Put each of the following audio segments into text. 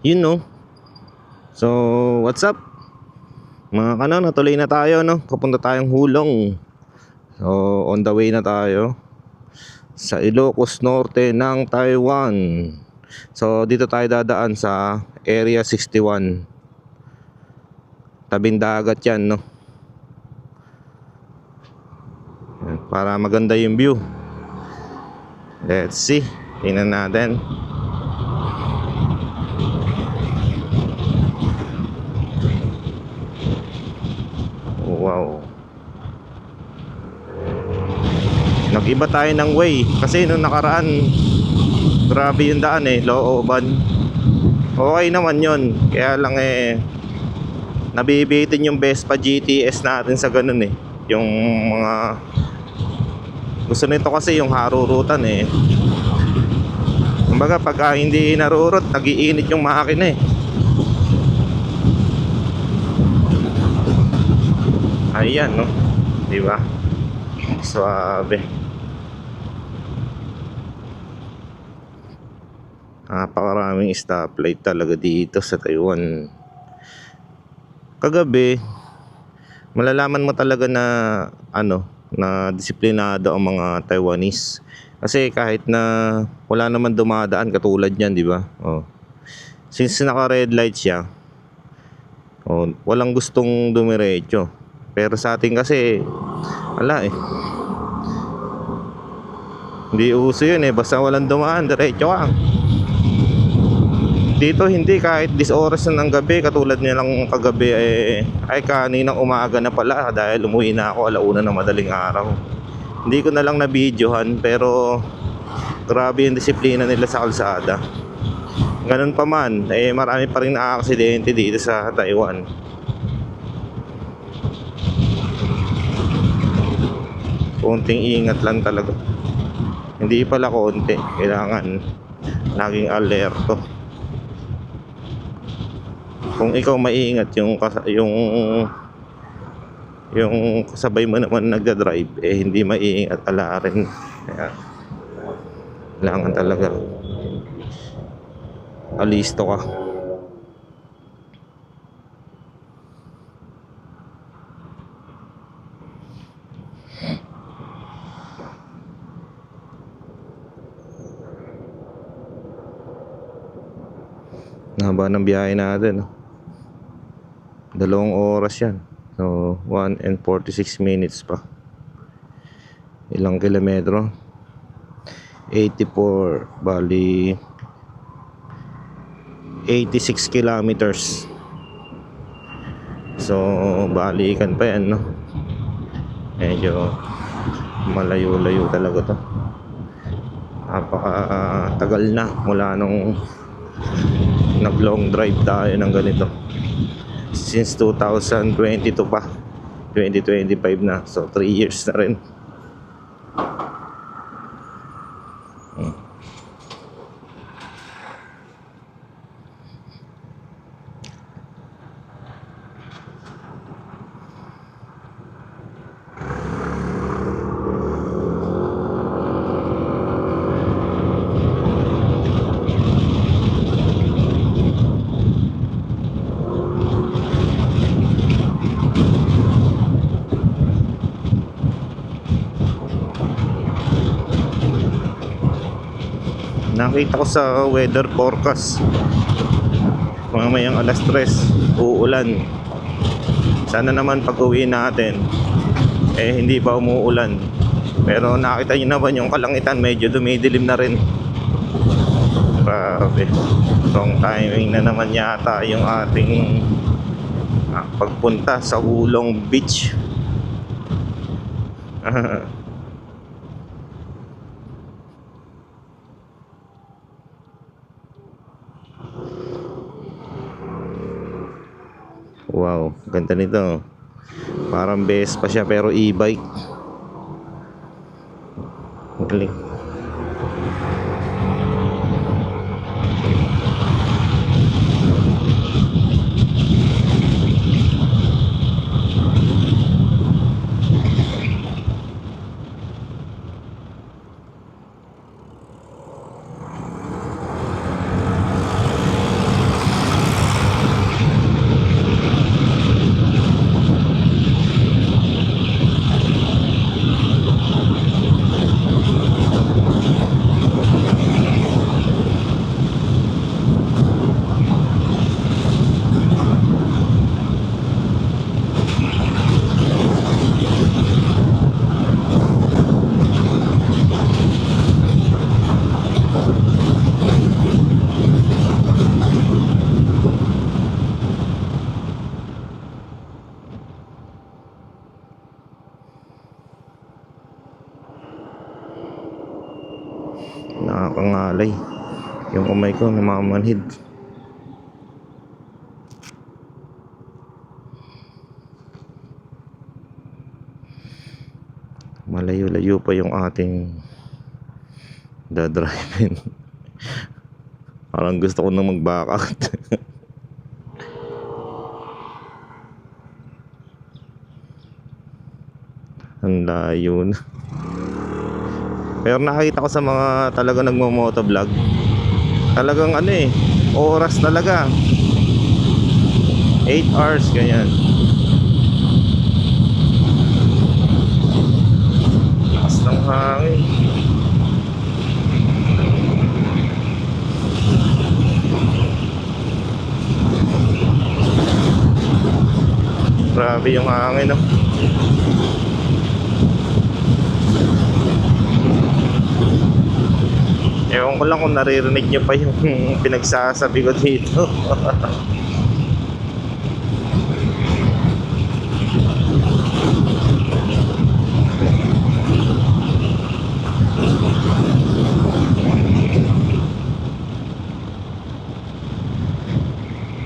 Yun no. So, what's up? Mga kanon, natuloy na tayo no. Papunta tayong Hulong. So, on the way na tayo sa Ilocos Norte ng Taiwan. So, dito tayo dadaan sa Area 61. Tabing dagat yan no. Para maganda yung view. Let's see. Tingnan natin. Wow. Nag-iba tayo ng way kasi nung nakaraan grabe yung daan looban. Okay naman yun. Kaya lang nabibitin yung Vespa GTS natin sa ganun yung mga gusto nito kasi yung harurutan kumbaga pag hindi narurot nagiinit yung makina ayan no, di ba? Suabe. Napakaraming stoplight talaga dito sa Taiwan. Kagabi malalaman mo talaga na na disiplinado ang mga Taiwanese. Kasi kahit na wala naman dumadaan katulad niyan, di ba? Since naka red light siya, walang gustong dumiretso. Pero sa atin kasi wala hindi uso yun basta walang dumaan, diretso ka. Dito hindi, kahit 10 oras na ng gabi, katulad nilang kagabi ay kaninang umaga na pala dahil umuwi na ako 1:00 ng madaling araw. Hindi ko na lang na-videohan pero grabe yung disiplina nila sa kalsada. Ganun pa man, marami pa rin na-aksidente dito sa Taiwan. Konting ingat lang talaga. Hindi pala konti, kailangan laging alerto. Kung ikaw maiingat yung kasabay mo naman nagda-drive hindi maiingat, ala rin. Kaya kailangan talaga alisto ka. Haba ng biyahe natin 2 oras yan. So 1 and 46 minutes pa. Ilang kilometro? 84, bali 86 kilometers. So balikan pa yan no. Medyo malayo-layo talaga to. Napaka tagal na mula nung nag long drive tayo ng ganito. Since 2022 pa, 2025 na. So 3 years na rin. Nakita ko sa weather forecast mamayang 3:00 uulan. Sana naman pag uwi natin hindi pa umuulan. Pero nakita nyo naman yung kalangitan, medyo dumidilim na rin. Grabe, wrong timing na naman yata yung ating pagpunta sa Hulong Beach. Wow, ganda nito. Parang Vespa siya pero e-bike. Galing. kulay. Yung kamay ko namamanhid. Malayo-layo pa yung ating dadrive-in. Parang gusto ko nang mag-back out. Ang layo na. Pero nakita ko sa mga talaga nagmo-motovlog, talagang ano eh, oras talaga 8 hours ganyan. Lakas ng hangin. Grabe yung hangin, no? Ewan ko lang kung naririnig nyo pa yung pinagsasabi ko dito.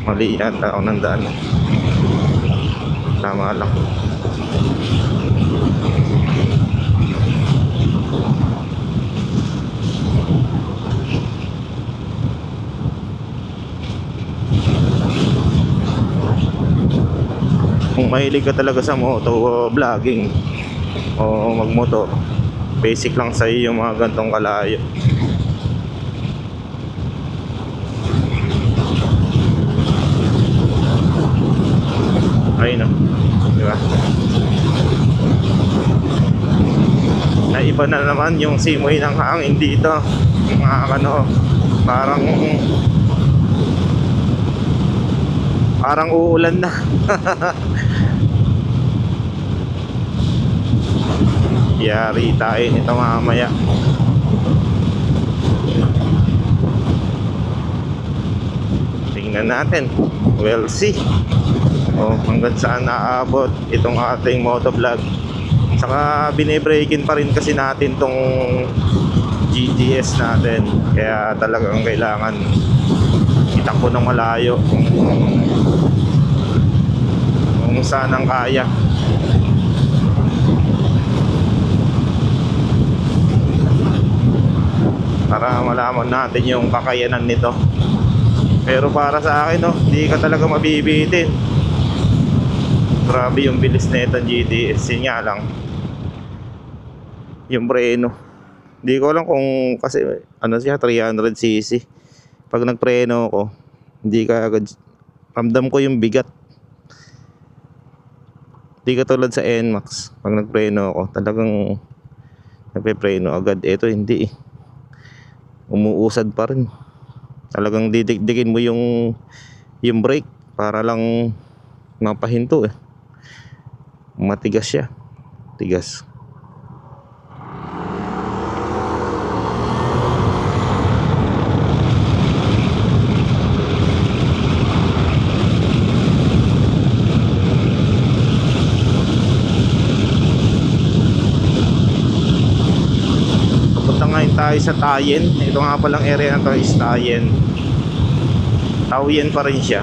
Mali yata ako ng daan. Tama lang. Kung mahilig ka talaga sa moto vlogging o magmotor, basic lang sa iyo yung mga gantong kalayo. Ayun, no? Diba? Naiba na naman yung simoy ng hangin dito. Mga ano, parang uulan na. Yari tayo nito mamaya. Tingnan natin. We'll see. Hanggang saan naabot itong ating motovlog. Saka binibreakin pa rin kasi natin tong GTS natin. Kaya talagang kailangan itakbo ng malayo kung saan ang kaya. Para malaman natin yung kakayanan nito. Pero para sa akin, no, hindi ka talaga mabibitin. Grabe yung bilis na itong GTS. Yun nga lang, yung preno, hindi ko alam kung kasi ano siya, 300cc. Pag nagpreno ko, hindi ka agad ramdam ko yung bigat. Hindi katulad sa NMAX. Pag nagpreno ako, talagang nagpe-preno agad. Ito hindi eh. Umuusad pa rin. Talagang didikdikin mo yung brake para lang mapahinto eh. Matigas siya. Tigas. Papunta ngayon tayo sa Tayen. Ito nga palang area na to is Tayen. Taoyuan pa rin siya.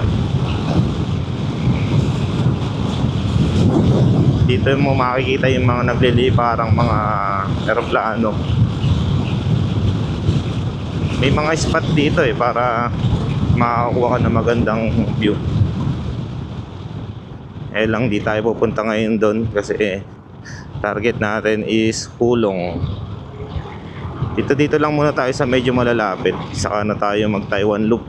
Dito mo makikita yung mga nagliliparang mga eroplano. May mga spot dito eh para makakuha ka ng magandang view. Lang di tayo pupunta ngayon doon kasi target natin is Hulong. Dito lang muna tayo sa medyo malalapit. Saka na tayo mag Taiwan Loop.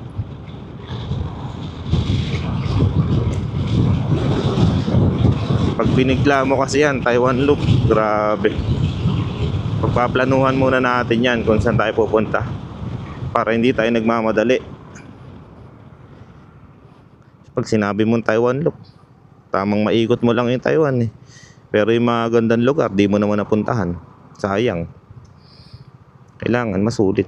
Pag binigla mo kasi yan, Taiwan Loop, grabe. Pagpaplanuhan muna natin yan kung saan tayo pupunta para hindi tayo nagmamadali. Pag sinabi mong Taiwan Loop, tamang maikot mo lang yung Taiwan eh. Pero yung mga gandang lugar, di mo naman napuntahan. Sayang. Kailangan masulit.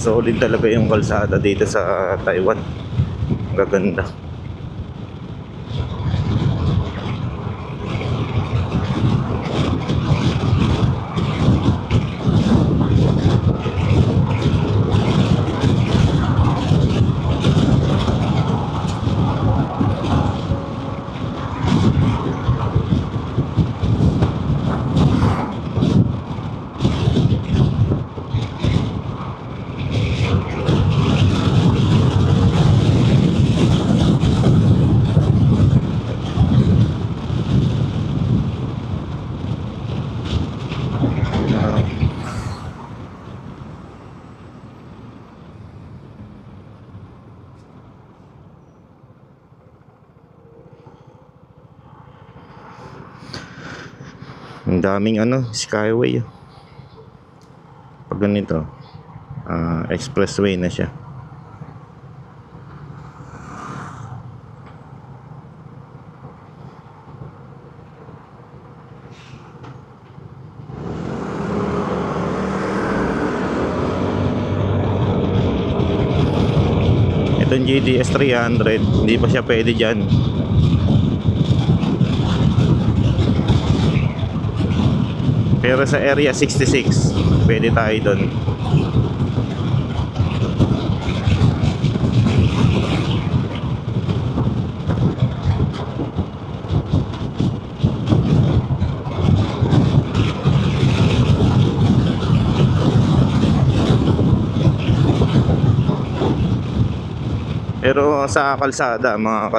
Solid talaga yung kalsada dito sa Taiwan. Gaganda. Ang daming skyway. Pag ganito, expressway na siya. Itong GTS 300, hindi pa siya pwede dyan. Pero sa area 66, pwede tayo doon. Pero sa kalsada, mga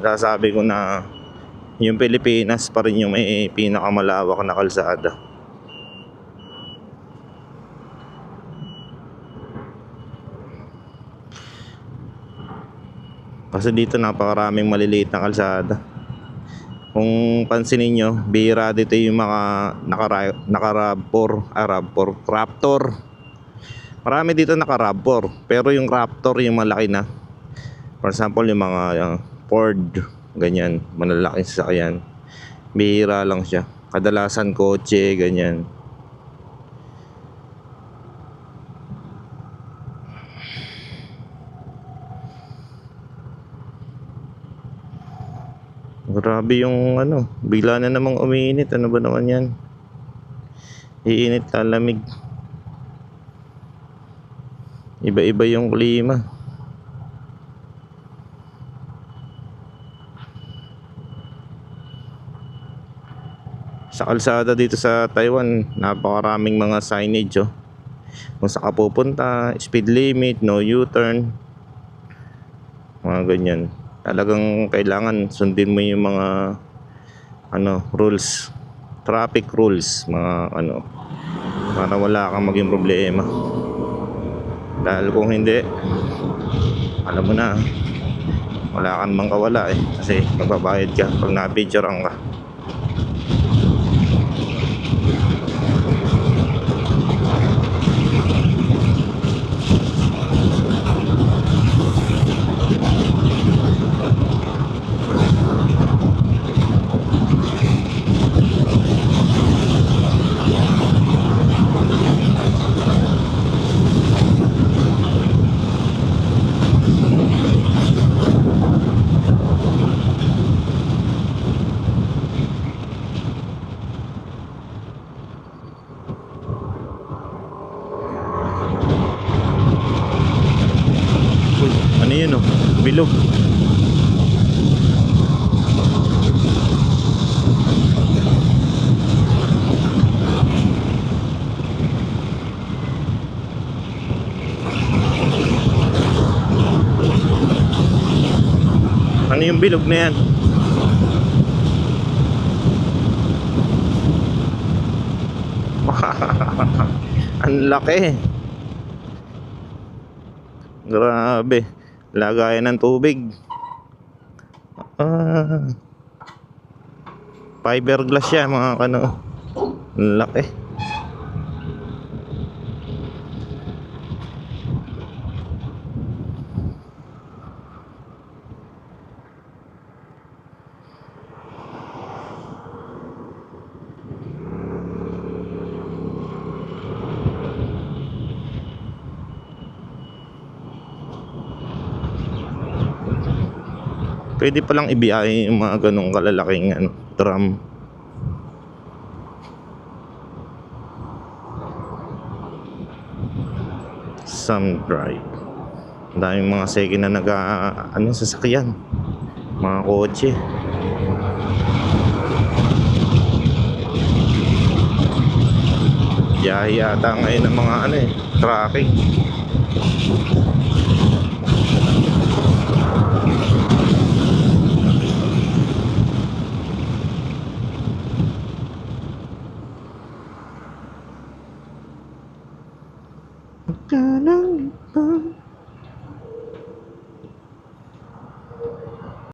masasabi ko na yung Pilipinas pa rin yung may pinakamalawak na kalsada. Kasi dito napakaraming maliliit na kalsada. Kung pansinin nyo, bihira dito yung mga Raptor. Marami dito naka-Raptor, pero yung Raptor yung malaki na. For example, yung mga Ford, ganyan, malalaking sasakyan. Bihira lang siya. Kadalasan kotse, ganyan. Grabe yung bigla na namang umiinit. Ano ba naman yan? Iinit, lalamig. Iba-iba yung klima. Sa kalsada dito sa Taiwan, napakaraming mga signage, kung saan ka pupunta, speed limit, no U-turn, mga ganyan. Talagang kailangan sundin mo yung mga rules, traffic rules, mga para wala kang maging problema. Dahil kung hindi, alam mo na, wala kang mangkawala kasi magbabayad ka pag na-picturean ka. Ano yun bilog. Ano yung bilog na yan? Ang laki. Grabe. Lagayan ng tubig. Fiberglass siya, mga Ang laki. Pwede palang ibiyahe yung mga ganong kalalaking ano, tram. Some drive. Ang daming mga second na sasakyan. Mga kotse. Biyahe yata ngayon ng mga traffic.